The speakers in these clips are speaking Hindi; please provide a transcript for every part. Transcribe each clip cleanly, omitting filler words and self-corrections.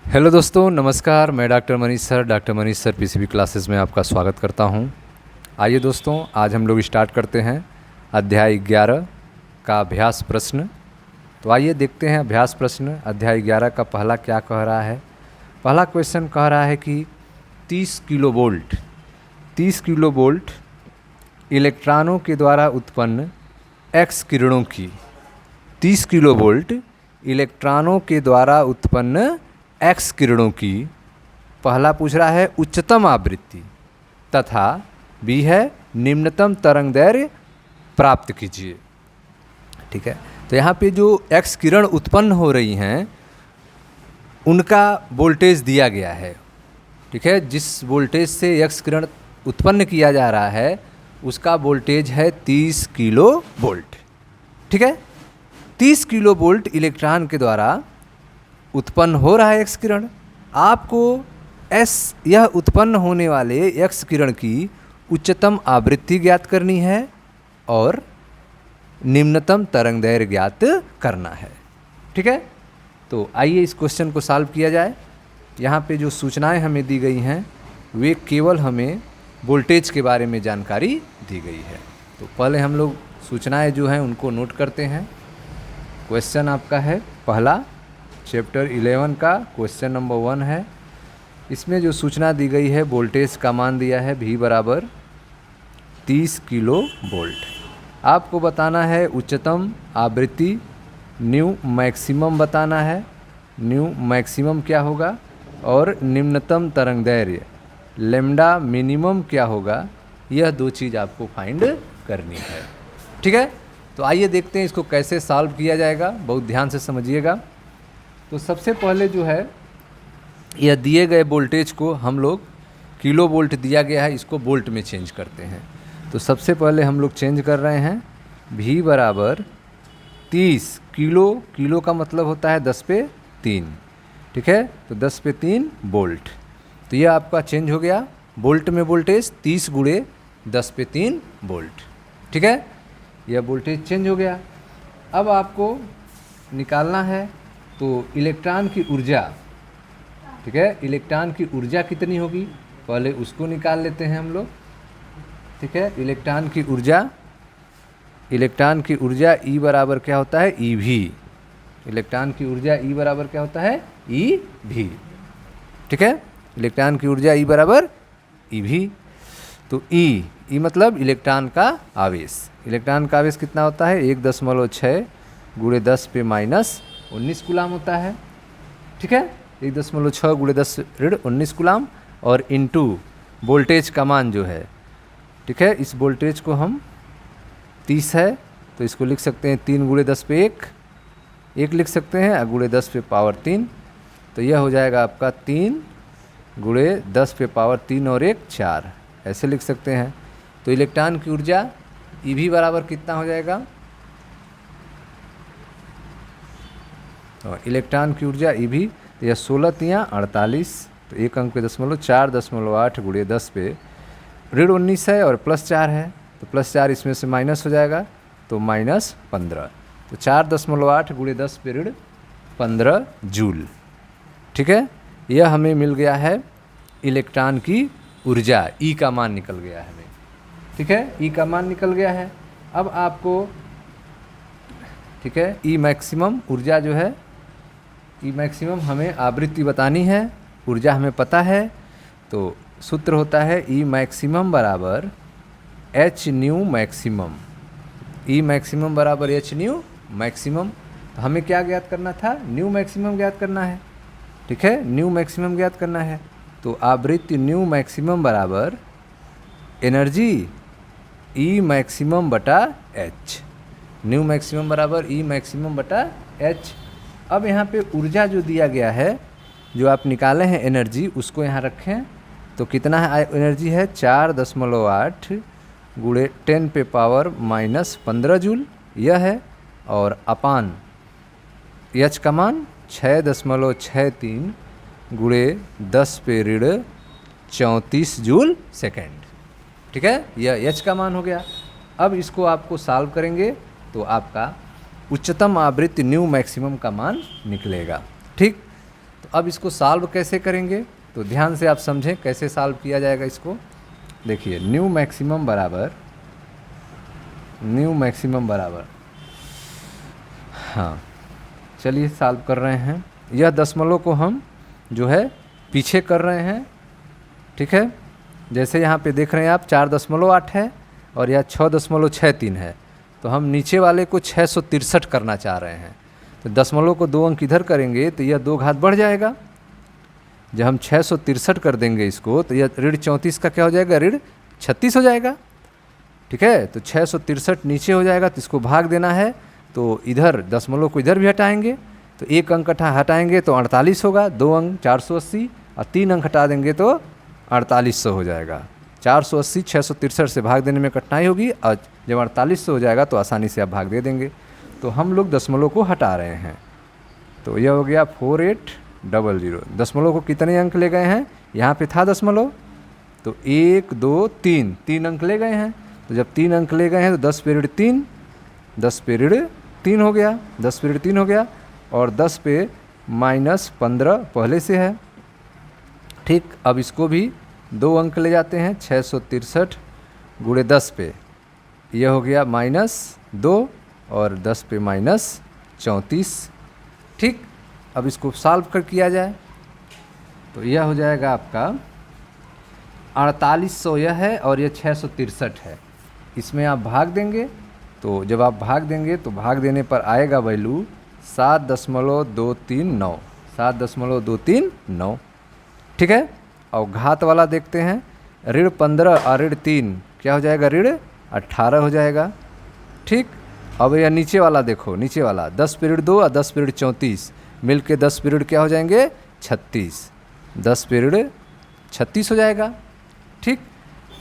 हेलो दोस्तों, नमस्कार। मैं doctor Manish sir PCB classes में आपका स्वागत करता हूं। आइए दोस्तों, आज हम लोग स्टार्ट करते हैं अध्याय 11 का अभ्यास प्रश्न। तो आइए देखते हैं अभ्यास प्रश्न अध्याय 11 का पहला क्या कह रहा है। पहला क्वेश्चन कह रहा है कि 30 किलो वोल्ट इलेक्ट्रॉनों के द्वारा उत्पन्न एक्स किरणों की 30 किलो वोल्ट इलेक्ट्रॉनों के द्वारा उत्पन्न एक्स किरणों की पहला पूछ रहा है उच्चतम आवृत्ति तथा बी है निम्नतम तरंगदैर्घ्य प्राप्त कीजिए। ठीक है, तो यहाँ पे जो एक्स किरण उत्पन्न हो रही हैं उनका वोल्टेज दिया गया है। ठीक है, जिस वोल्टेज से एक्स किरण उत्पन्न किया जा रहा है उसका वोल्टेज है 30 किलो वोल्ट। ठीक है, 30 किलो वोल्ट इलेक्ट्रॉन के द्वारा उत्पन्न हो रहा है एक्स किरण। आपको यह उत्पन्न होने वाले एक्स किरण की उच्चतम आवृत्ति ज्ञात करनी है और निम्नतम तरंगदैर्घ्य ज्ञात करना है। ठीक है, तो आइए इस क्वेश्चन को सॉल्व किया जाए। यहाँ पे जो सूचनाएं हमें दी गई हैं वे केवल हमें वोल्टेज के बारे में जानकारी दी गई है। तो पहले हम लोग सूचनाएं जो हैं उनको नोट करते हैं। क्वेश्चन आपका है पहला चैप्टर 11 का क्वेश्चन नंबर 1 है। इसमें जो सूचना दी गई है वोल्टेज का मान दिया है V बराबर 30 किलो वोल्ट। आपको बताना है उच्चतम आवृत्ति न्यू मैक्सिमम बताना है, न्यू मैक्सिमम क्या होगा, और निम्नतम तरंगदैर्घ्य लैम्डा मिनिमम क्या होगा। यह दो चीज़ आपको फाइंड करनी है। ठीक है, तो आइए देखते हैं इसको कैसे सॉल्व किया जाएगा। बहुत ध्यान से समझिएगा। तो सबसे पहले जो है यह दिए गए वोल्टेज को हम लोग किलो वोल्ट दिया गया है इसको वोल्ट में चेंज करते हैं। तो सबसे पहले हम लोग चेंज कर रहे हैं V बराबर 30 किलो का मतलब होता है 10 पे 3। ठीक है, तो 10 पे 3 वोल्ट। तो यह आपका चेंज हो गया वोल्ट में वोल्टेज 30 गुणे 10 पे 3 वोल्ट। ठीक है, यह वोल्टेज चेंज हो गया। अब आपको निकालना है तो इलेक्ट्रॉन की ऊर्जा। ठीक है, इलेक्ट्रॉन की ऊर्जा कितनी होगी पहले उसको निकाल लेते हैं हम लोग। ठीक है, इलेक्ट्रॉन की ऊर्जा E बराबर क्या होता है EV। इलेक्ट्रॉन की ऊर्जा E बराबर क्या होता है EV। ठीक है, इलेक्ट्रॉन की ऊर्जा E बराबर EV। तो E मतलब इलेक्ट्रॉन का आवेश। इलेक्ट्रॉन का आवेश कितना होता है 1.6 गुणे 10 पे -19 कूलाम होता है। ठीक है, 1.6 गुणे 10 ऋण 19 कूलाम और इनटू वोल्टेज का मान जो है। ठीक है, इस वोल्टेज को हम 30 है तो इसको लिख सकते हैं 3 गुणे 10 पे 1 लिख सकते हैं, गुणे 10 पे पावर 3। तो यह हो जाएगा आपका 3 गुणे 10 पे पावर 3 और 1 4 ऐसे लिख सकते हैं। तो इलेक्ट्रॉन की ऊर्जा EV बराबर कितना हो जाएगा, और इलेक्ट्रॉन की ऊर्जा EV यह 16 तियाँ 48। तो एक अंक पे 4.8 गुणे 10 पे ऋण 19 है और +4 है। तो +4 इसमें से माइनस हो जाएगा तो -15। तो 4.8 गुणे 10 पे ऋण 15 जूल। ठीक है, यह हमें मिल गया है इलेक्ट्रॉन की ऊर्जा। E का मान निकल गया है हमें। ठीक है, E का मान निकल गया है। अब आपको ठीक है E मैक्सिमम ऊर्जा जो है E मैक्सिमम हमें आवृत्ति बतानी है, ऊर्जा हमें पता है। तो सूत्र होता है E मैक्सिमम बराबर H new maximum. E maximum बराबर H न्यू मैक्सिमम। तो हमें क्या ज्ञात करना था, न्यू मैक्सिमम ज्ञात करना है। ठीक है, न्यू मैक्सिमम ज्ञात करना है। तो आवृत्ति न्यू मैक्सिमम बराबर एनर्जी E मैक्सिमम बटा H। न्यू मैक्सिमम बराबर E मैक्सिमम बटा H। अब यहाँ पे ऊर्जा जो दिया गया है जो आप निकाले हैं एनर्जी उसको यहाँ रखें। तो कितना है एनर्जी है 4.8 गुणे 10 पे पावर -15 जूल यह है, और अपान H का मान 6.63 गुणे 10 पे ऋण 34 जूल सेकेंड। ठीक है, यह H का मान हो गया। अब इसको आपको सॉल्व करेंगे तो आपका उच्चतम आवृत्ति न्यू मैक्सिमम का मान निकलेगा। ठीक, तो तो अब इसको सॉल्व कैसे करेंगे, तो ध्यान से आप समझें कैसे सॉल्व किया जाएगा इसको। देखिए न्यू मैक्सिमम बराबर, हाँ चलिए सॉल्व कर रहे हैं। यह दशमलव को हम जो है पीछे कर रहे हैं, ठीक है। जैसे यहाँ पे देख रहे हैं आप 4.8 है और यह 6.63 है, तो हम नीचे वाले को 663 करना चाह रहे हैं। तो दशमलव को 2 अंक इधर करेंगे तो यह 2 घात बढ़ जाएगा। जब हम 663 कर देंगे इसको तो यह ऋण 34 का क्या हो जाएगा, ऋण 36 हो जाएगा, ठीक है। तो 663 नीचे हो जाएगा, तो इसको भाग देना है, तो इधर दशमलव को इधर भी हटाएंगे, तो 1 अंक हटाएंगे तो 48 होगा, 2 अंक 480 और 3 अंक हटा देंगे तो 4800 हो जाएगा। 480 663 से भाग देने में कठिनाई होगी, और जब 4800 हो जाएगा तो आसानी से आप भाग दे देंगे। तो हम लोग दशमलव को हटा रहे हैं, तो यह हो गया 4800। दशमलव को कितने अंक ले गए हैं, यहाँ पे था दशमलव, तो 1 2 3 अंक ले गए हैं। तो जब 3 अंक ले गए हैं तो 10 पे ऋण 3, 10 पे ऋण 3 हो गया, 10 पे ऋण 3 हो गया, और 10 पे -15 पहले से है, ठीक। अब इसको भी 2 अंक ले जाते हैं, 663 गुणे 10 पे, यह हो गया -2 और 10 पे -34, ठीक। अब इसको सॉल्व कर किया जाए तो यह हो जाएगा आपका 4800 यह है और यह 663 है। इसमें आप भाग देंगे, तो जब आप भाग देंगे तो भाग देने पर आएगा वैल्यू 7.239, 7.239, ठीक है। और घात वाला देखते हैं, ऋण 15 और ऋण 3 क्या हो जाएगा, ऋण 18 हो जाएगा, ठीक। अब यह नीचे वाला देखो, नीचे वाला 10 पे ऋण 2 और 10 पे ऋण 34 मिल के 10 पे ऋण क्या हो जाएंगे, 36, 10 पे ऋण 36 हो जाएगा, ठीक।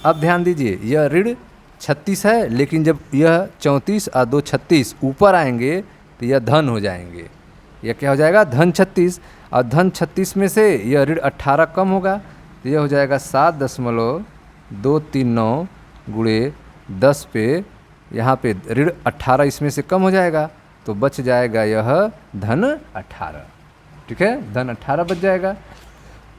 अब ध्यान दीजिए, यह ऋण 36 है, लेकिन जब यह 34 और 2 36 ऊपर आएंगे तो यह धन हो जाएंगे, यह क्या हो जाएगा, धन 36, और धन 36 में से यह ऋण 18 कम होगा, तो यह हो जाएगा 7.239 गुणे 10 पे, यहाँ पे ऋण 18 इसमें से कम हो जाएगा, तो बच जाएगा यह धन 18, ठीक है, धन 18 बच जाएगा।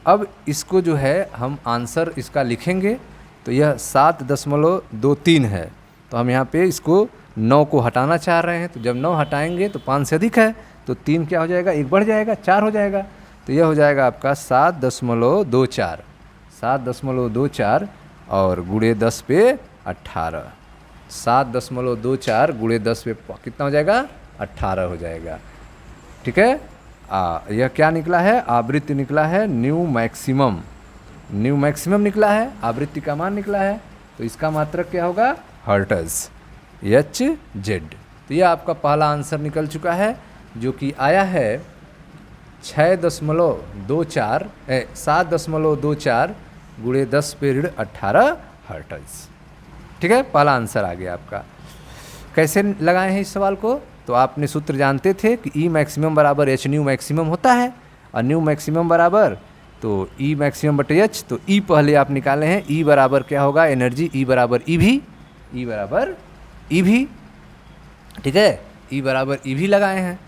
अब इसको जो है हम आंसर इसका लिखेंगे, तो यह 7.23 है, तो हम यहाँ पे इसको 9 को हटाना चाह रहे हैं, तो जब 9 हटाएंगे तो 5 से अधिक है, तो 3 क्या हो जाएगा, 1 बढ़ जाएगा, 4 हो जाएगा, तो यह हो जाएगा आपका 7.24, 7.24 और गुणे 10 पे 18, 7.24 गुणे 10 पे कितना हो जाएगा, 18 हो जाएगा, ठीक है। यह क्या निकला है, आवृत्ति निकला है, न्यू मैक्सिमम निकला है, आवृत्ति का मान निकला है, तो इसका मात्रक क्या होगा, हर्ट्ज, HZ। तो यह आपका पहला आंसर निकल चुका है, जो कि आया है 7.24 गुणे 10 पे ऋण 18 हर्ट्ज, ठीक है। पहला आंसर आ गया आपका। कैसे लगाए हैं इस सवाल को, तो आपने सूत्र जानते थे कि E मैक्सिमम बराबर H न्यू मैक्सिमम होता है, और न्यू मैक्सिमम बराबर तो E मैक्सिमम बटे H, तो E पहले आप निकाले हैं, E बराबर क्या होगा, एनर्जी, E बराबर EV, ठीक है, E बराबर EV लगाए हैं।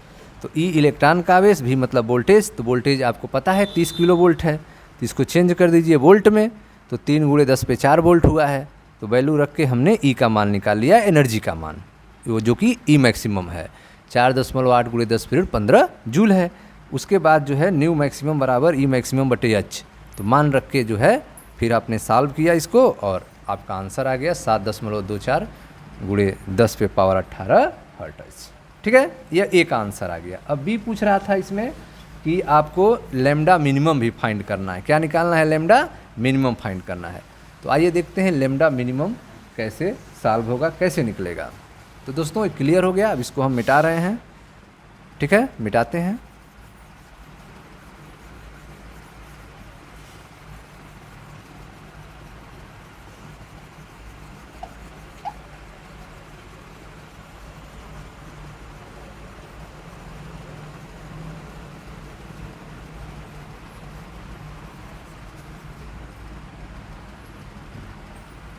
तो E इलेक्ट्रॉन का आवेश, भी मतलब वोल्टेज, तो वोल्टेज आपको पता है 30 किलो वोल्ट है, तो इसको चेंज कर दीजिए वोल्ट में, तो 3 गुणे 10 पे 4 वोल्ट हुआ है, तो वैल्यू रख के हमने E का मान निकाल लिया, एनर्जी का मान, वो जो कि E मैक्सिमम है, 4.8 गुणे 10 पे 15 जूल है। उसके बाद जो है न्यू मैक्सिमम बराबर E मैक्सिमम बटे H, तो मान रख के जो है फिर आपने सॉल्व किया इसको, और आपका आंसर आ गया 7.24 गुणे 10 पे पावर 18 हर्ट्ज, ठीक है। यह एक आंसर आ गया। अब B पूछ रहा था इसमें कि आपको लैम्डा मिनिमम भी फाइंड करना है, क्या निकालना है, लैम्डा मिनिमम फाइंड करना है। तो आइए देखते हैं लैम्डा मिनिमम कैसे सॉल्व होगा, कैसे निकलेगा। तो दोस्तों ये क्लियर हो गया, अब इसको हम मिटा रहे हैं, ठीक है, मिटाते हैं।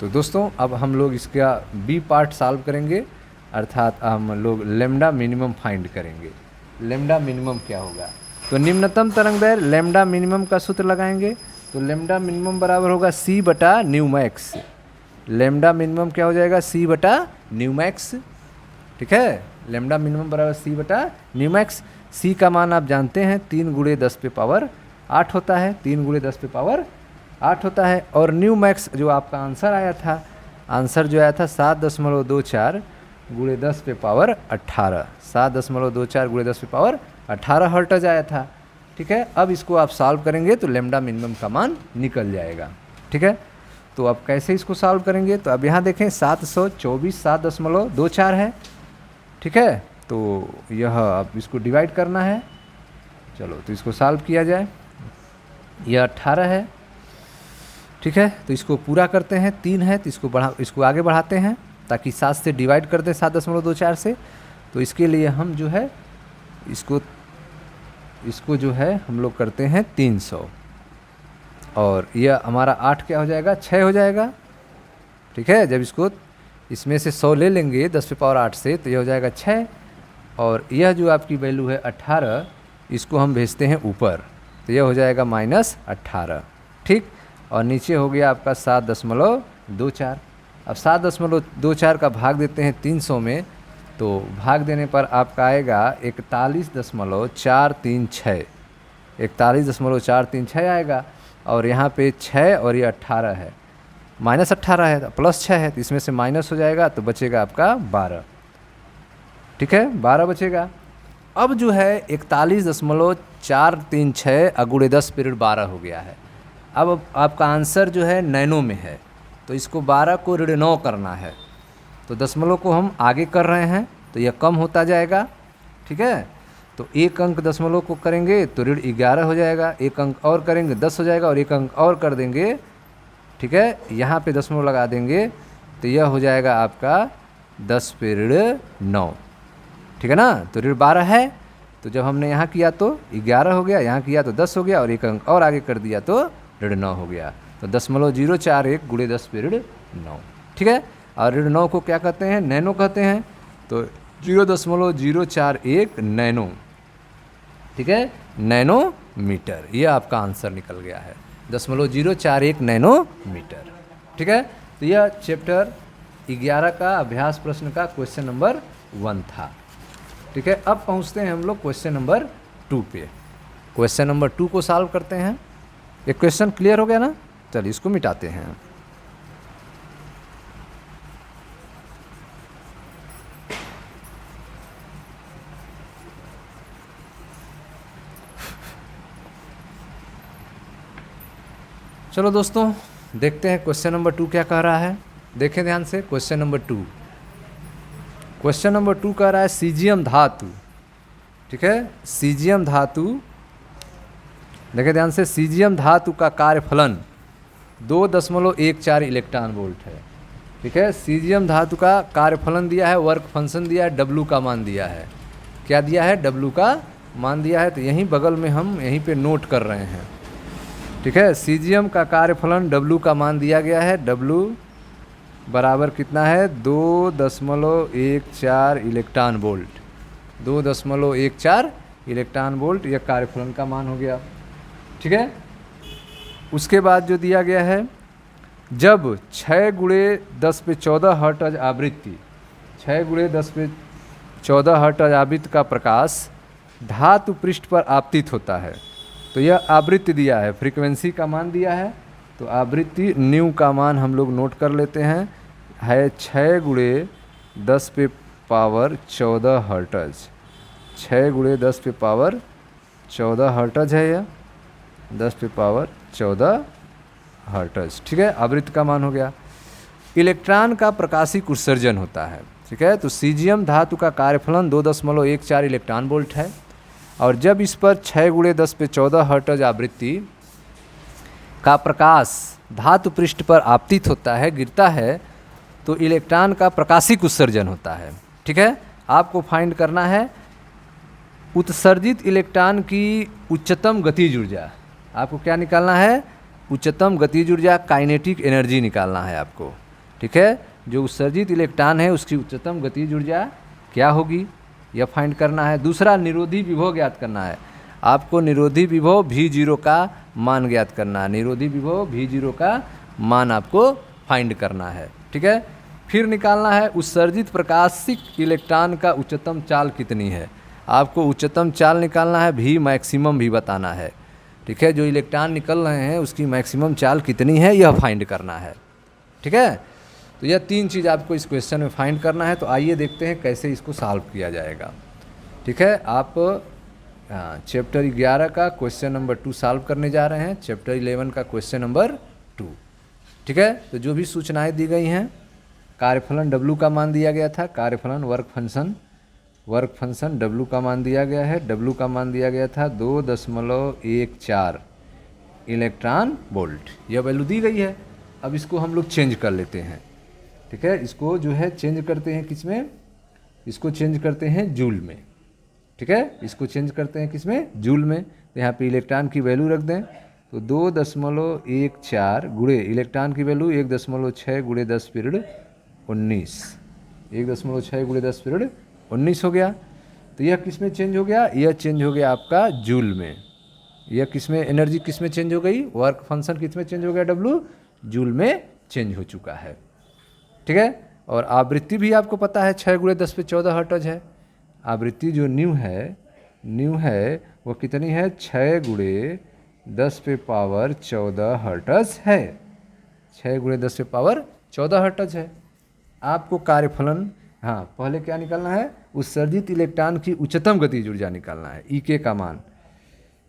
तो दोस्तों अब हम लोग इसका B पार्ट सॉल्व करेंगे, अर्थात हम लोग लैम्डा मिनिमम फाइंड करेंगे। लैम्डा मिनिमम क्या होगा, तो निम्नतम तरंग दैर्घ्य लैम्डा मिनिमम का सूत्र लगाएंगे, तो लैम्डा मिनिमम बराबर होगा सी बटा न्यू मैक्स। लैम्डा मिनिमम क्या हो जाएगा, सी बटा न्यू मैक्स। ठीक है, लैम्डा मिनिमम बराबर सी बटा न्यू मैक्स। सी का मान आप जानते हैं 3 × 10 पे पावर 8 होता है, 3 × 10 पे पावर 8 होता है। और न्यू मैक्स जो आपका आंसर आया था, आंसर जो आया था 7.24 × 10 पे पावर 18, 7.24 × 10 पे पावर 18 हर्ट्ज आया था। ठीक है, अब इसको आप सॉल्व करेंगे तो लैम्डा मिनिमम का मान निकल जाएगा। ठीक है, तो अब कैसे इसको सॉल्व करेंगे, तो अब यहाँ देखें 724 7.24 है। ठीक है, तो यह अब इसको डिवाइड करना है। चलो तो इसको सॉल्व किया जाए, यह 18 है। ठीक है, तो इसको पूरा करते हैं, 3 है तो इसको आगे बढ़ाते हैं ताकि 7 से डिवाइड कर दें 7.24 से। तो इसके लिए हम जो है इसको जो है हम लोग करते हैं 300, और यह हमारा 8 क्या हो जाएगा, 6 हो जाएगा। ठीक है, जब इसमें से 100 ले लेंगे 10 पे पावर 8 से तो यह हो जाएगा 6, और यह जो आपकी वैल्यू है 18, इसको हम भेजते हैं ऊपर, तो यह हो जाएगा -18। ठीक, और नीचे हो गया आपका 7.24। अब 7.24 का भाग देते हैं 300 में, तो भाग देने पर आपका आएगा 41.436, 41.436 आएगा। और यहाँ पे 6 और ये 18 है, -18 है, +6 है, तो इसमें से माइनस हो जाएगा तो बचेगा आपका 12। ठीक है, 12 बचेगा। अब जो है 41.436 × 10 पीरियड 12 हो गया है। अब आपका आंसर जो है नैनो में है, तो इसको 12 को ऋण 9 करना है, तो दशमलव को हम आगे कर रहे हैं तो यह कम होता जाएगा। ठीक है, तो 1 अंक दशमलव को करेंगे तो ऋण 11 हो जाएगा, 1 अंक और करेंगे 10 हो जाएगा, और 1 अंक और कर देंगे। ठीक है, यहाँ पे दशमलव लगा देंगे तो यह हो जाएगा आपका 10 पे ऋण 9। ठीक है ना, तो ऋण 12 है, तो जब हमने यहाँ किया तो 11 हो गया, यहाँ किया तो 10 हो गया, और 1 अंक और आगे कर दिया तो ऋण 9 हो गया। तो 0.041 × 10 पे ऋण 9। ठीक है, और ऋण 9 को क्या कहते हैं, नैनो कहते हैं, तो 0.041 नैनो। ठीक है, नैनोमीटर, ये आपका आंसर निकल गया है, 0.041 नैनोमीटर। ठीक है, तो यह चैप्टर 11 का अभ्यास प्रश्न का क्वेश्चन नंबर 1 था। ठीक है, अब पहुंचते हैं हम लोग क्वेश्चन नंबर 2 पे। क्वेश्चन नंबर 2 को सॉल्व करते हैं। ये क्वेश्चन क्लियर हो गया ना, चलिए इसको मिटाते हैं। चलो दोस्तों देखते हैं क्वेश्चन नंबर 2 क्या कह रहा है। देखें ध्यान से क्वेश्चन नंबर 2। क्वेश्चन नंबर 2 कह रहा है सीजियम धातु। ठीक है, सीजियम धातु, देखें ध्यान से, सीजियम धातु का कार्यफलन 2.14 इलेक्ट्रॉन वोल्ट है। ठीक है, सीजियम धातु का कार्यफलन दिया है, वर्क फंक्शन दिया है, W का मान दिया है। क्या दिया है, W का मान दिया है, तो यहीं बगल में हम यहीं पे नोट कर रहे हैं। ठीक है, सीजियम का कार्यफलन W का मान दिया गया है, W बराबर कितना है, 2.14 इलेक्ट्रॉन वोल्ट, 2.14 इलेक्ट्रॉन वोल्ट, यह कार्यफलन का मान हो गया। ठीक है, उसके बाद जो दिया गया है, जब 6 × 10 पे 14 हर्ट्ज आवृत्ति, 6 × 10 पे 14 हर्ट्ज आवृत्ति का प्रकाश धातु पृष्ठ पर आपतित होता है, तो यह आवृत्ति दिया है, फ्रीक्वेंसी का मान दिया है, तो आवृत्ति न्यू का मान हम लोग नोट कर लेते हैं, है 6 × 10 पे पावर 14 हर्ट्ज, 6 × 10 पे पावर 14 हर्ट्ज है, यह 10 पे पावर 14 हर्ट्ज। ठीक है, आवृत्ति का मान हो गया। इलेक्ट्रॉन का प्रकाशिक उत्सर्जन होता है। ठीक है, तो सीजियम धातु का कार्यफलन 2.14 इलेक्ट्रॉन वोल्ट है, और जब इस पर 6 × 10 पे 14 हर्ट्ज आवृत्ति का प्रकाश धातु पृष्ठ पर आपतित होता है, गिरता है, तो इलेक्ट्रॉन का प्रकाशिक उत्सर्जन होता है। ठीक है, आपको फाइंड करना है उत्सर्जित इलेक्ट्रॉन की उच्चतम गतिज ऊर्जा। आपको क्या निकालना है, उच्चतम गतिज ऊर्जा, काइनेटिक एनर्जी निकालना है आपको। ठीक है, जो उत्सर्जित इलेक्ट्रॉन है उसकी उच्चतम गतिज ऊर्जा क्या होगी, यह फाइंड करना है। दूसरा, निरोधी विभव ज्ञात करना है। आपको निरोधी विभव V0 का मान ज्ञात करना है। निरोधी विभव V0 का मान आपको फाइंड करना है। ठीक है, फिर निकालना है उत्सर्जित प्रकाशिक इलेक्ट्रॉन का उच्चतम चाल कितनी है। आपको उच्चतम चाल निकालना है, V मैक्सिमम भी बताना है। ठीक है, जो इलेक्ट्रॉन निकल रहे हैं उसकी मैक्सिमम चाल कितनी है यह फाइंड करना है। ठीक है, तो यह 3 चीज़ आपको इस क्वेश्चन में फाइंड करना है। तो आइए देखते हैं कैसे इसको सॉल्व किया जाएगा। ठीक है, आप चैप्टर 11 का क्वेश्चन नंबर 2 सॉल्व करने जा रहे हैं, चैप्टर 11 का क्वेश्चन नंबर 2। ठीक है, तो जो भी सूचनाएं दी गई हैं, कार्यफलन W का मान दिया गया था, कार्यफलन वर्क फंक्शन W का मान दिया गया है। W का मान दिया गया था 2.14 इलेक्ट्रॉन वोल्ट, यह वैल्यू दी गई है। अब इसको हम लोग चेंज कर लेते हैं। ठीक है, इसको जो है चेंज करते हैं किस में, इसको चेंज करते हैं जूल में। ठीक है, इसको चेंज करते हैं किस में, जूल में। तो यहाँ पे इलेक्ट्रॉन की वैल्यू रख दें, तो 2.14 गुणे इलेक्ट्रॉन की वैल्यू 1.6 गुणे 10 पीरियड 19, 1.6 गुणे 10 पीरियड 19 हो गया। तो यह किस में चेंज हो गया, यह चेंज हो गया आपका जूल में। यह किस में, एनर्जी किस में चेंज हो गई, वर्क फंक्शन किस में चेंज हो गया, W जूल में चेंज हो चुका है। ठीक है, और आवृत्ति भी आपको पता है 6 गुणे 10 पे 14 हर्ट्ज है। आवृत्ति जो न्यू है वो कितनी है, 6 गुणे 10 पे पावर 14 हर्ट्ज है। 6 गुणे 10 पे पावर 14 हर्ट्ज है। आपको कार्यफलन, हाँ पहले क्या निकालना है, उत्सर्जित इलेक्ट्रॉन की उच्चतम गतिज ऊर्जा निकालना है, EK का मान।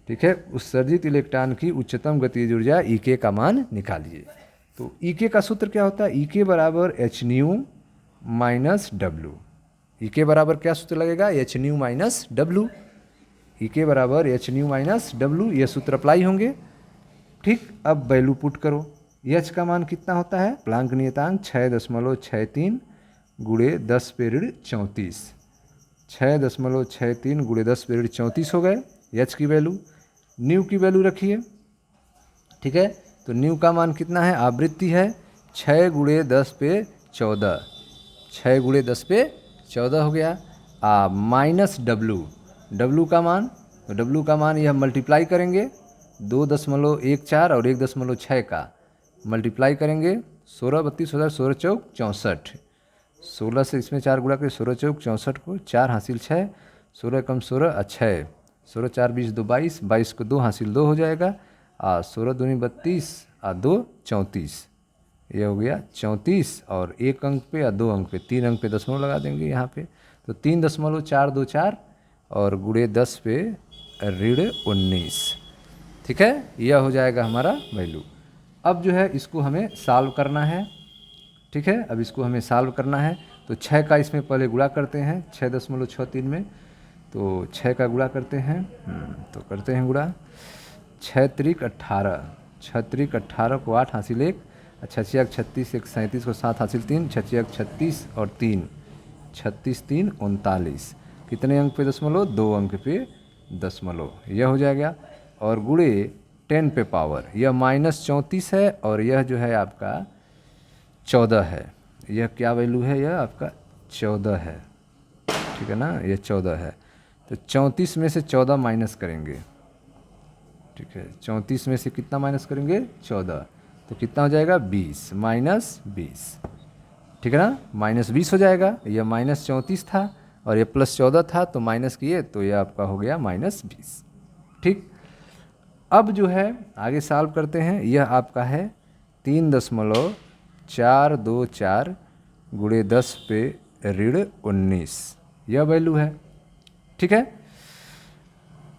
ठीक है, उत्सर्जित इलेक्ट्रॉन की उच्चतम गतिज ऊर्जा EK का मान निकालिए। तो EK का सूत्र क्या होता है, EK बराबर hν माइनस W। EK बराबर क्या सूत्र लगेगा, hν माइनस W। EK बराबर hν माइनस W, ये सूत्र अप्लाई होंगे। ठीक, अब वैल्यू पुट करो। H का मान कितना होता है, प्लांक नियतांक 6.63 गुणे 10 पे ऋण 34, 6.63 गुणे 10 पे ऋण 34 हो गए H की वैल्यू। न्यू की वैल्यू रखिए। ठीक है, तो न्यू का मान कितना है, आवृत्ति है 6 गुणे 10 पे 14, 6 गुणे 10 पे 14 हो गया, माइनस W का मान। तो W का मान यह मल्टीप्लाई करेंगे 2.14 और 1.6 का मल्टीप्लाई करेंगे, 16 32 16 16 चौक 64, 16 से इसमें 4 गुणा करें, 16 चौक 64 को 4 हासिल 6, 16 कम 16 6, 16 4 20 2 22, 22 को 2 हासिल 2 हो जाएगा, 16 दूनी 32 2 34, ये हो गया 34। और एक अंक पे या 2 अंक पे, 3 अंक पे दशमलव लगा देंगे यहाँ पे, तो 3.424 और गुणे 10 पे ऋण 19। ठीक है, यह हो जाएगा हमारा वैल्यू। अब जो है इसको हमें सॉल्व करना है। ठीक है, अब इसको हमें सॉल्व करना है। तो 6 का इसमें पहले गुणा करते हैं 6.63 में, तो 6 का गुणा करते हैं, तो करते हैं गुणा, 6 त्रिक 18, 6 त्रिक 18 को 8 हासिल 1, 6 36 1 37 को 7 हासिल 3, 6 36 और 3 36 3 39, कितने अंक पे दशमलव, 2 अंक पे दशमलव, यह हो जाएगा। और गुणे 10 पे पावर, यह -34 है और यह जो है आपका 14 है। यह क्या वैल्यू है, यह आपका 14 है। ठीक है ना, यह 14 है। तो 34 में से 14 माइनस करेंगे। ठीक है, 34 में से कितना माइनस करेंगे, 14, तो कितना हो जाएगा 20 माइनस 20। ठीक है ना, -20 हो जाएगा। यह -34 था और यह +14 था, तो माइनस किए तो यह आपका हो गया -20। ठीक, अब जो है आगे सॉल्व करते हैं। यह आपका है 3.424 गुणे 10 पे ऋण 19, यह वैल्यू है। ठीक है,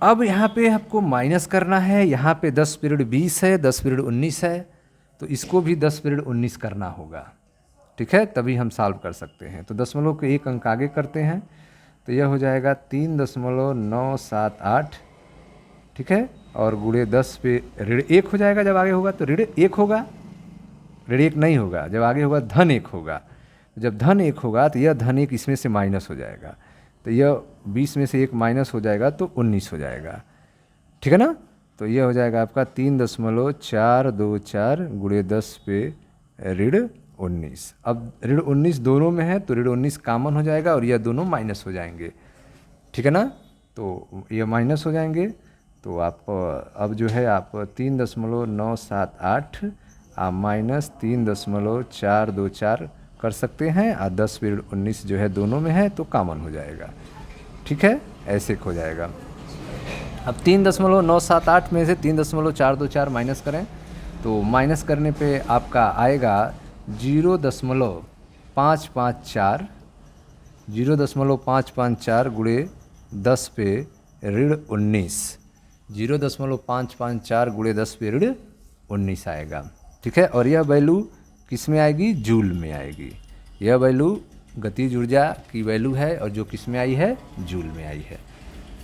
अब यहाँ पे आपको माइनस करना है। यहाँ पे 10 पीरियड 20 है, 10 पीरियड 19 है, तो इसको भी 10 पीरियड 19 करना होगा। ठीक है, तभी हम सॉल्व कर सकते हैं। तो दशमलव के एक अंक आगे करते हैं, तो यह हो जाएगा 3.978। ठीक है, और गुणे 10 पे ऋण 1 हो जाएगा। जब आगे होगा तो ऋण 1 होगा, ऋण 1 नहीं होगा, जब आगे होगा धन 1 होगा। जब धन 1 होगा तो यह धन 1 इसमें से माइनस हो जाएगा, तो यह 20 में से 1 माइनस हो जाएगा तो 19 हो जाएगा। ठीक है ना, तो यह हो जाएगा आपका 3.424 गुणे 10 पे ऋण 19। अब ऋण 19 दोनों में है तो ऋण 19 कॉमन हो जाएगा और यह दोनों माइनस हो जाएंगे। ठीक है ना, तो यह माइनस हो जाएंगे, तो आप अब जो है आप 3.978 माइनस 3.424 कर सकते हैं, और 10/19 जो है दोनों में है तो कॉमन हो जाएगा। ठीक है, ऐसे हो जाएगा। अब 3.978 में से 3.424 माइनस करें, तो माइनस करने पे आपका आएगा 0.554, 0.554 गुणे 10 पे ऋण 19, 0.554 गुणे 10 पे ऋण 19 आएगा। ठीक है, और यह वैल्यू किस में आएगी? जूल में आएगी। यह वैल्यू गतिज ऊर्जा की वैल्यू है और जो किस में आई है? जूल में आई है।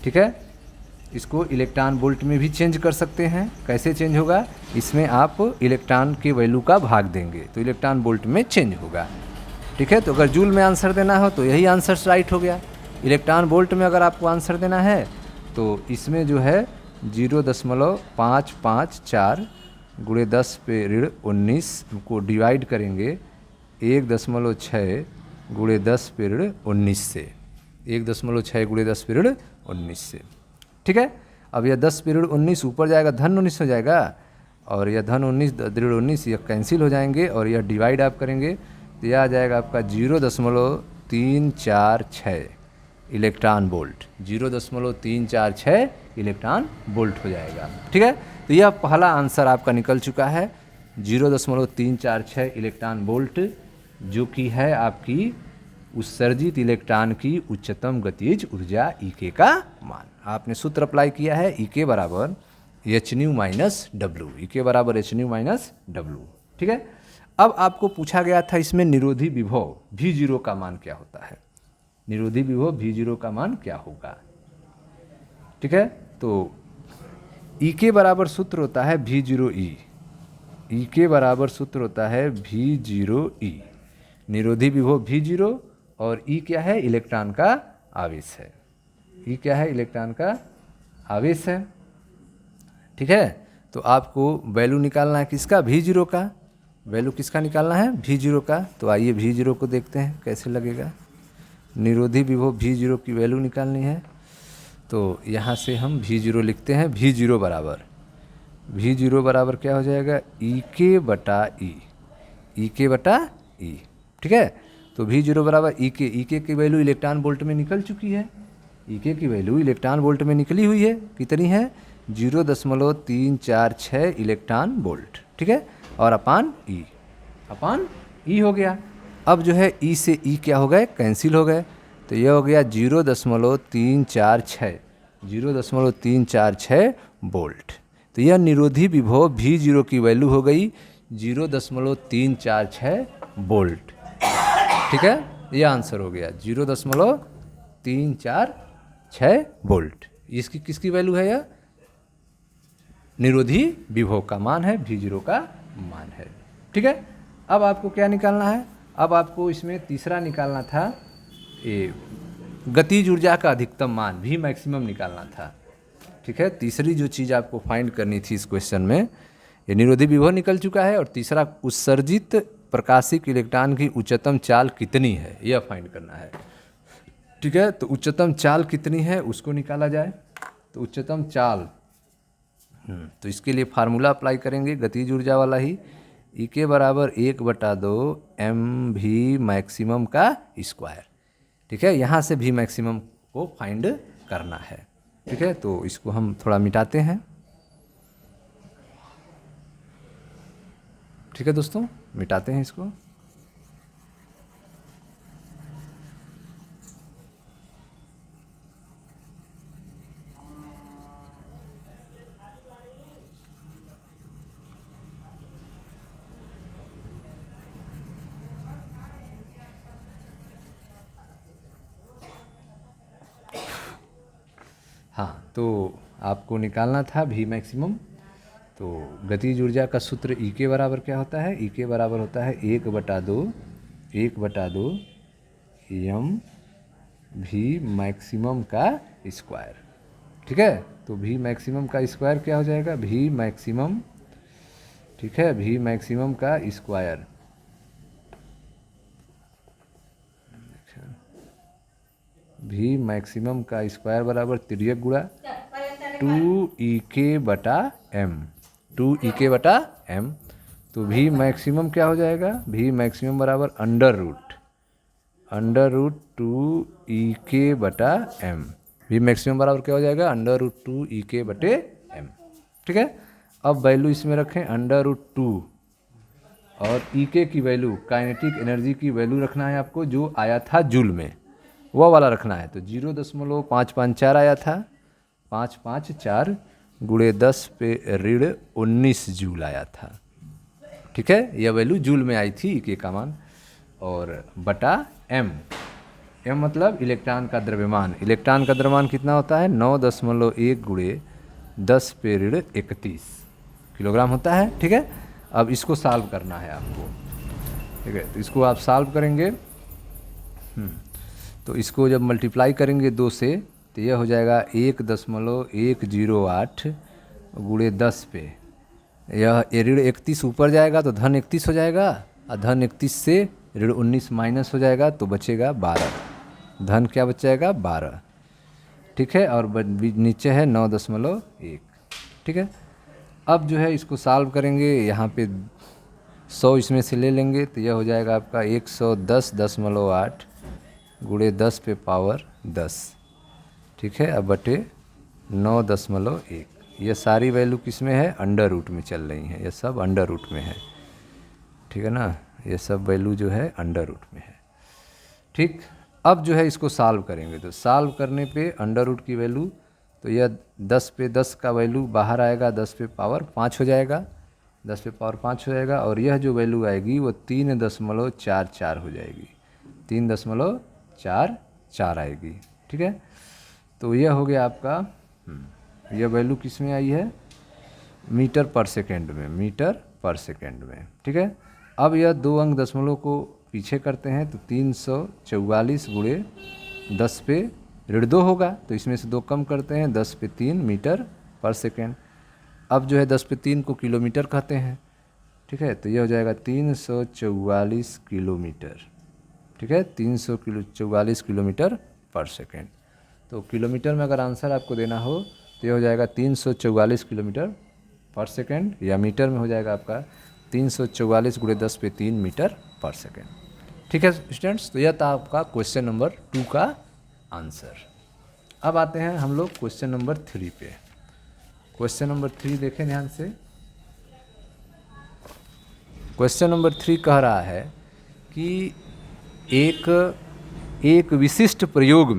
ठीक है, इसको इलेक्ट्रॉन वोल्ट में भी चेंज कर सकते हैं। कैसे चेंज होगा? इसमें आप इलेक्ट्रॉन के वैल्यू का भाग देंगे तो इलेक्ट्रॉन वोल्ट में चेंज होगा। ठीक है, तो अगर जूल में आंसर देना हो तो यही आंसर राइट हो गया। इलेक्ट्रॉन वोल्ट में अगर आपको आंसर देना है तो इसमें जो है 0.554 गुणे 10 पे ऋण 19 को डिवाइड करेंगे 1.6 गुणे 10 पे ऋण 19 से, 1.6 गुणे 10 पे ऋण 19 से। ठीक है, अब यह 10 पे ऋण 19 ऊपर जाएगा, धन 19 हो जाएगा, और यह धन 19 ऋण 19 यह कैंसिल हो जाएंगे, और यह डिवाइड आप करेंगे तो यह आ जाएगा आपका 0.346 इलेक्ट्रॉन वोल्ट, 0.346 इलेक्ट्रॉन वोल्ट हो जाएगा। ठीक है, तो यह पहला आंसर आपका निकल चुका है, 0.346 इलेक्ट्रॉन वोल्ट, जो कि है आपकी उत्सर्जित इलेक्ट्रॉन की उच्चतम गतिज ऊर्जा ईके का मान। आपने सूत्र अप्लाई किया है, ईके बराबर hν माइनस डब्ल्यू, ईके बराबर hν माइनस डब्ल्यू। ठीक है, अब आपको पूछा गया था इसमें निरोधी विभव V0 का मान क्या होता है, निरोधी विभव V0 का मान क्या होगा। ठीक है, तो ई के बराबर सूत्र होता है V0E, ई के बराबर सूत्र होता है V0E, निरोधी विभव V0, और ई क्या है? इलेक्ट्रॉन का आवेश है। ई क्या है? इलेक्ट्रॉन का आवेश है। ठीक है, तो आपको वैल्यू निकालना है किसका? V0 का। वैल्यू किसका निकालना है? V0 का। तो आइए V0 को देखते हैं कैसे लगेगा। निरोधी विभव V0 की वैल्यू निकालनी है, तो यहाँ से हम V0 लिखते हैं। V0 बराबर क्या हो जाएगा? ई के बटा ई, ई के बटा ई। ठीक है, तो V0 बराबर ई के की वैल्यू इलेक्ट्रॉन वोल्ट में निकल चुकी है, ई के की वैल्यू इलेक्ट्रॉन वोल्ट में निकली हुई है। कितनी है? 0.346 इलेक्ट्रॉन वोल्ट। ठीक है, और अपान ई हो गया। अब जो है ई से ई क्या हो गए? कैंसिल हो गए, तो यह हो गया 0.346 वोल्ट। तो यह निरोधी विभव V0 की वैल्यू हो गई 0.346 वोल्ट। ठीक है, यह आंसर हो गया 0.346 वोल्ट। इसकी किसकी वैल्यू है? यह निरोधी विभव का मान है, V0 का मान है। ठीक है, अब आपको क्या निकालना है? अब आपको इसमें तीसरा निकालना था, ये गतिज ऊर्जा का अधिकतम मान V मैक्सिमम निकालना था। ठीक है, तीसरी जो चीज़ आपको फाइंड करनी थी इस क्वेश्चन में, ये निरोधी विभव निकल चुका है, और तीसरा उत्सर्जित प्रकाशिक इलेक्ट्रॉन की उच्चतम चाल कितनी है यह फाइंड करना है। ठीक है, तो उच्चतम चाल कितनी है उसको निकाला जाए। तो उच्चतम चाल, तो इसके लिए फार्मूला अप्लाई करेंगे गतिज ऊर्जा वाला ही, ई के बराबर 1/2 mv मैक्सिमम का स्क्वायर। ठीक है, यहाँ से भी मैक्सिमम को फाइंड करना है। ठीक है, तो इसको हम थोड़ा मिटाते हैं। ठीक है दोस्तों, मिटाते हैं इसको। हाँ, तो आपको निकालना था V मैक्सिमम। तो गतिज ऊर्जा का सूत्र ई के बराबर क्या होता है? ई के बराबर होता है 1/2 m V मैक्सिमम का स्क्वायर। ठीक है, तो V मैक्सिमम का स्क्वायर क्या हो जाएगा? V मैक्सिमम, ठीक है, V मैक्सिमम का स्क्वायर, V मैक्सिमम का स्क्वायर बराबर तिर्यक गुणा 2 2 तो भी मैक्सिमम क्या हो जाएगा, भी मैक्सिमम बराबर अंडर रूट 2 भी मैक्सिमम बराबर क्या हो जाएगा, √2 ठीक है। अब वैल्यू इसमें रखें √2 और की वैल्यू, काइनेटिक एनर्जी की वैल्यू रखना है आपको जो आया था जूल में, वह वाला रखना है। तो 0.554 आया था, 554 गुणे 10 पे ऋण 19 जूल आया था, ठीक है। यह वैल्यू जूल में आई थी के का मान, और बटा एम मतलब इलेक्ट्रॉन का द्रव्यमान। इलेक्ट्रॉन का द्रव्यमान कितना होता है, 9.1 गुणे 10 पे ऋण 31 किलोग्राम होता है, ठीक है। अब इसको सॉल्व करना है आपको, ठीक है। तो इसको आप सॉल्व करेंगे, तो इसको जब मल्टीप्लाई करेंगे 2 से तो यह हो जाएगा 1.108 गुणे 10 पे, यह ऋण 31 ऊपर जाएगा तो धन 31 हो जाएगा, और धन 31 से ऋण 19 माइनस हो जाएगा तो बचेगा 12, धन क्या बच जाएगा 12, ठीक है। और नीचे है 9.1, ठीक है। अब जो है इसको सॉल्व करेंगे, यहाँ पे 100 इसमें से ले लेंगे तो यह हो जाएगा आपका 110.8 गुणे 10 पे पावर 10, ठीक है। अब बटे 9.1, ये सारी वैल्यू किस में है, अंडर रूट में चल रही हैं, ये सब अंडर रूट में है, ठीक है ना। ये सब वैल्यू जो है अंडर रूट में है, ठीक। अब जो है इसको सॉल्व करेंगे, तो सॉल्व करने पे अंडर रूट की वैल्यू, तो यह 10 पे 10 का वैल्यू बाहर आएगा, 10 पे पावर 5 हो जाएगा, 10 पे पावर 5 हो जाएगा, और यह जो वैल्यू आएगी वो 3.44 हो जाएगी, 3.44 आएगी, ठीक है। तो यह हो गया आपका, यह वैल्यू किस में आई है, मीटर पर सेकेंड में, ठीक है। अब यह 2 अंक दशमलव को पीछे करते हैं तो 344 गुणे 10 पे ऋण 2 होगा, तो इसमें से 2 कम करते हैं, 10 पे 3 मीटर पर सेकेंड। अब जो है 10 पे 3 को किलोमीटर कहते हैं, ठीक है। तो यह हो जाएगा 344 किलोमीटर, ठीक है, 344 किलोमीटर पर सेकेंड। तो किलोमीटर में अगर आंसर आपको देना हो तो यह हो जाएगा 344 किलोमीटर पर सेकेंड, या मीटर में हो जाएगा आपका 344 गुणे 10 पे 3 मीटर पर सेकेंड, ठीक है स्टूडेंट्स। तो यह था आपका क्वेश्चन नंबर 2 का आंसर। अब आते हैं हम लोग क्वेश्चन नंबर 3 पे। क्वेश्चन नंबर 3 देखें ध्यान से। क्वेश्चन नंबर 3 कह रहा है कि एक विशिष्ट प्रयोग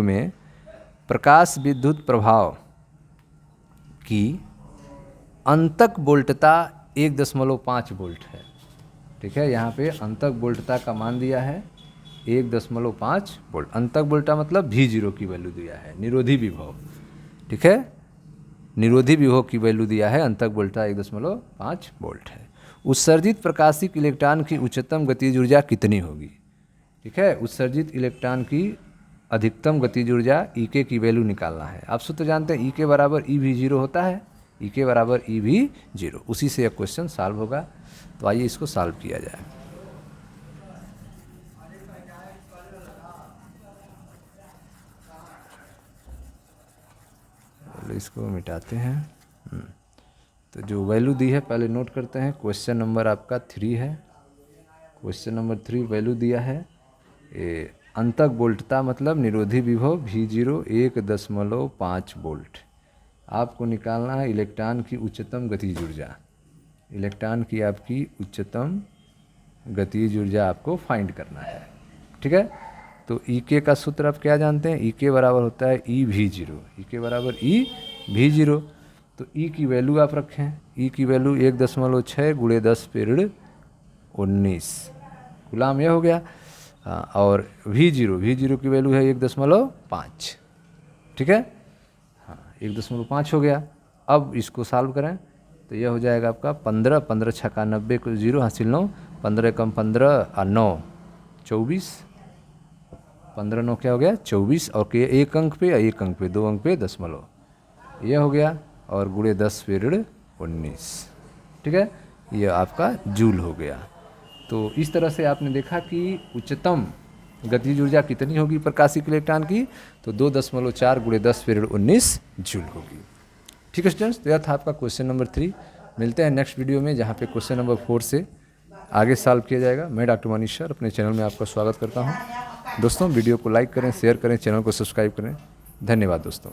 में प्रकाश विद्युत प्रभाव की अंतक वोल्टता 1.5 वोल्ट है, ठीक है। यहाँ पे अंतक वोल्टता का मान दिया है 1.5 वोल्ट। अंतक वोल्टता मतलब V0 की वैल्यू दिया है, निरोधी विभव, ठीक है, निरोधी विभव की वैल्यू दिया है, अंतक वोल्टता 1.5 वोल्ट है। उत्सर्जित प्रकाशिक इलेक्ट्रॉन की उच्चतम गतिज ऊर्जा कितनी होगी, ठीक है। उत्सर्जित इलेक्ट्रॉन की अधिकतम गतिज ऊर्जा E की वैल्यू निकालना है। आप सूत्र जानते हैं E बराबर EV0 होता है, E बराबर EV0, उसी से यह क्वेश्चन सॉल्व होगा। तो आइए इसको सॉल्व किया जाए। इसको मिटाते हैं। तो जो वैल्यू दी है पहले नोट करते हैं। क्वेश्चन नंबर आपका 3 है, क्वेश्चन नंबर 3 वैल्यू दिया है अंतक वोल्टता मतलब निरोधी विभव V0 1.5 वोल्ट। आपको निकालना है इलेक्ट्रॉन की उच्चतम गतिज ऊर्जा, इलेक्ट्रॉन की आपकी उच्चतम गतिज ऊर्जा आपको फाइंड करना है, ठीक है। तो E का सूत्र आप क्या जानते हैं, E बराबर होता है EV0, E बराबर EV0। तो E की वैल्यू आप रखें, E की वैल्यू 1.6 गुणे 10 पे ऋण 19 गुलाम, यह हो गया। और V0 की वैल्यू है 1.5, ठीक है, हाँ 1.5 हो गया। अब इसको सॉल्व करें तो यह हो जाएगा आपका 15 छक्का 90 को 0 हासिल 9, 15 कम 15 और 9 24, 15 9 क्या हो गया 24, और के 1 अंक पे या 1 अंक पे 2 अंक पे दशमलव, यह हो गया, और गुणे 10 पे ऋण 19, ठीक है, यह आपका जूल हो गया। तो इस तरह से आपने देखा कि उच्चतम गतिज ऊर्जा कितनी होगी प्रकाशिक इलेक्ट्रॉन की, तो 2.4 × 10⁻19 जूल होगी। ठीक है स्टूडेंट्स, तो यह था आपका क्वेश्चन नंबर 3। मिलते हैं नेक्स्ट वीडियो में जहाँ पे क्वेश्चन नंबर 4 से आगे सॉल्व किया जाएगा। मैं डॉक्टर मनीष सर अपने चैनल में आपका स्वागत करता हूँ। दोस्तों वीडियो को लाइक करें, शेयर करें, चैनल को सब्सक्राइब करें। धन्यवाद दोस्तों।